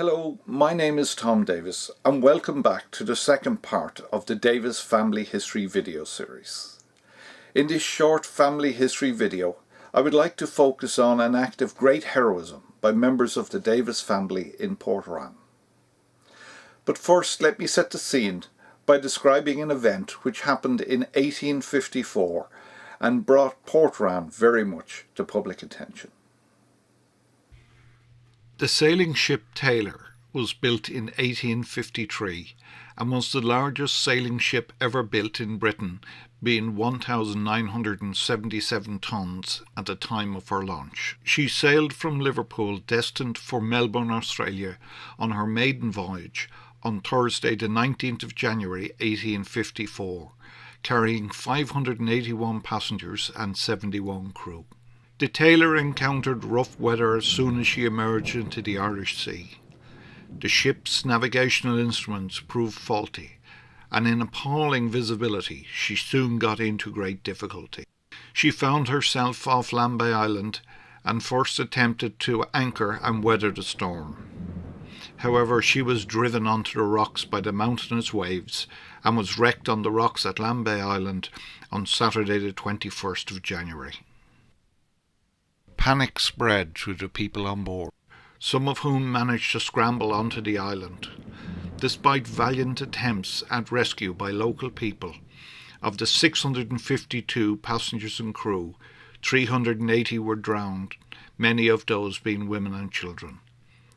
Hello, my name is Tom Davis and welcome back to the second part of the Davis Family History video series. In this short family history video, I would like to focus on an act of great heroism by members of the Davis family in Portrane. But first, let me set the scene by describing an event which happened in 1854 and brought Portrane very much to public attention. The sailing ship Tailor was built in 1853 and was the largest sailing ship ever built in Britain, being 1,977 tons at the time of her launch. She sailed from Liverpool destined for Melbourne, Australia on her maiden voyage on Thursday the 19th of January 1854, carrying 581 passengers and 71 crew. The Tailor encountered rough weather as soon as she emerged into the Irish Sea. The ship's navigational instruments proved faulty, and in appalling visibility she soon got into great difficulty. She found herself off Lambay Island and first attempted to anchor and weather the storm. However, she was driven onto the rocks by the mountainous waves and was wrecked on the rocks at Lambay Island on Saturday the 21st of January. Panic spread through the people on board, some of whom managed to scramble onto the island. Despite valiant attempts at rescue by local people, of the 652 passengers and crew, 380 were drowned, many of those being women and children.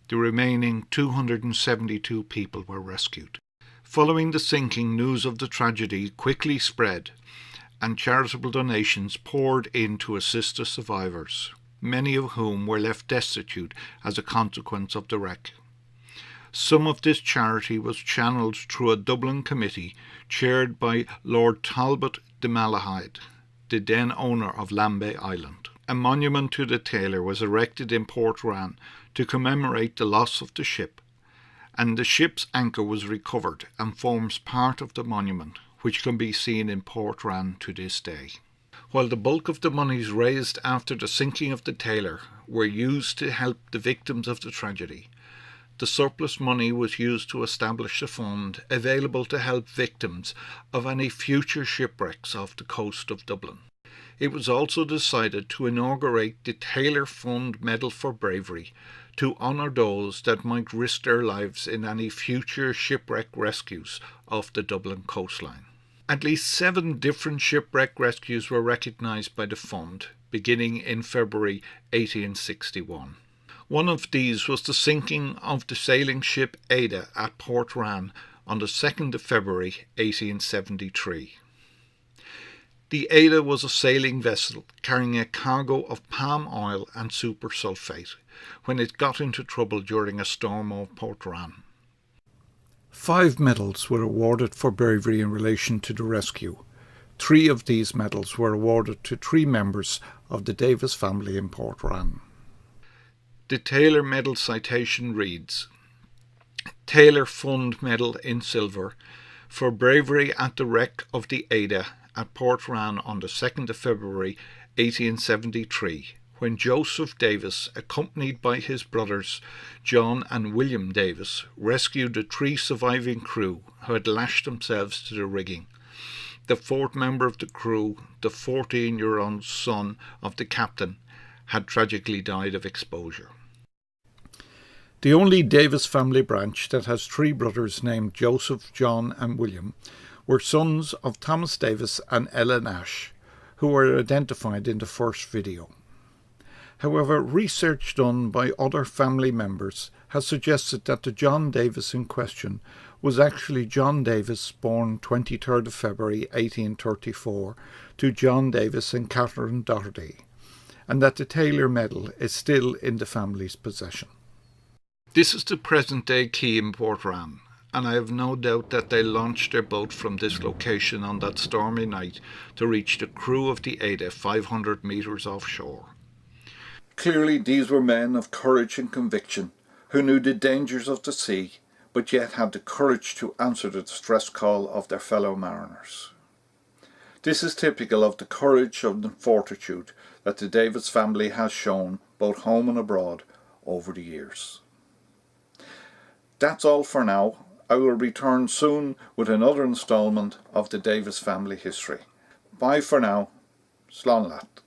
The remaining 272 people were rescued. Following the sinking, news of the tragedy quickly spread, and charitable donations poured in to assist the survivors, many of whom were left destitute as a consequence of the wreck. Some of this charity was channeled through a Dublin committee chaired by Lord Talbot de Malahide, the then owner of Lambay Island. A monument to the Tailor was erected in Portrane to commemorate the loss of the ship, and the ship's anchor was recovered and forms part of the monument, which can be seen in Portrane to this day. While the bulk of the monies raised after the sinking of the Tailor were used to help the victims of the tragedy, the surplus money was used to establish a fund available to help victims of any future shipwrecks off the coast of Dublin. It was also decided to inaugurate the Tailor Fund Medal for Bravery to honour those that might risk their lives in any future shipwreck rescues off the Dublin coastline. At least 7 different shipwreck rescues were recognised by the fund, beginning in February 1861. One of these was the sinking of the sailing ship Ada at Portrane on the 2nd of February 1873. The Ada was a sailing vessel carrying a cargo of palm oil and supersulphate when it got into trouble during a storm off Portrane. 5 medals were awarded for bravery in relation to the rescue. 3 of these medals were awarded to 3 members of the Davis family in Portrane. The Tailor Medal citation reads, Tailor Fund Medal in silver for bravery at the wreck of the Ada at Portrane on the 2nd of February 1873, when Joseph Davis, accompanied by his brothers John and William Davis, rescued the 3 surviving crew who had lashed themselves to the rigging. The 4th member of the crew, the 14-year-old son of the captain, had tragically died of exposure. The only Davis family branch that has 3 brothers named Joseph, John and William were sons of Thomas Davis and Ellen Ash, who were identified in the first video. However, research done by other family members has suggested that the John Davis in question was actually John Davis, born 23rd of February 1834 to John Davis and Catherine Doherty, and that the Tailor Medal is still in the family's possession. This is the present-day quay in Portrane, and I have no doubt that they launched their boat from this location on that stormy night to reach the crew of the Ada 500 metres offshore. Clearly these were men of courage and conviction, who knew the dangers of the sea, but yet had the courage to answer the distress call of their fellow mariners. This is typical of the courage and fortitude that the Davis family has shown, both home and abroad, over the years. That's all for now. I will return soon with another instalment of the Davis family history. Bye for now. Slán leat.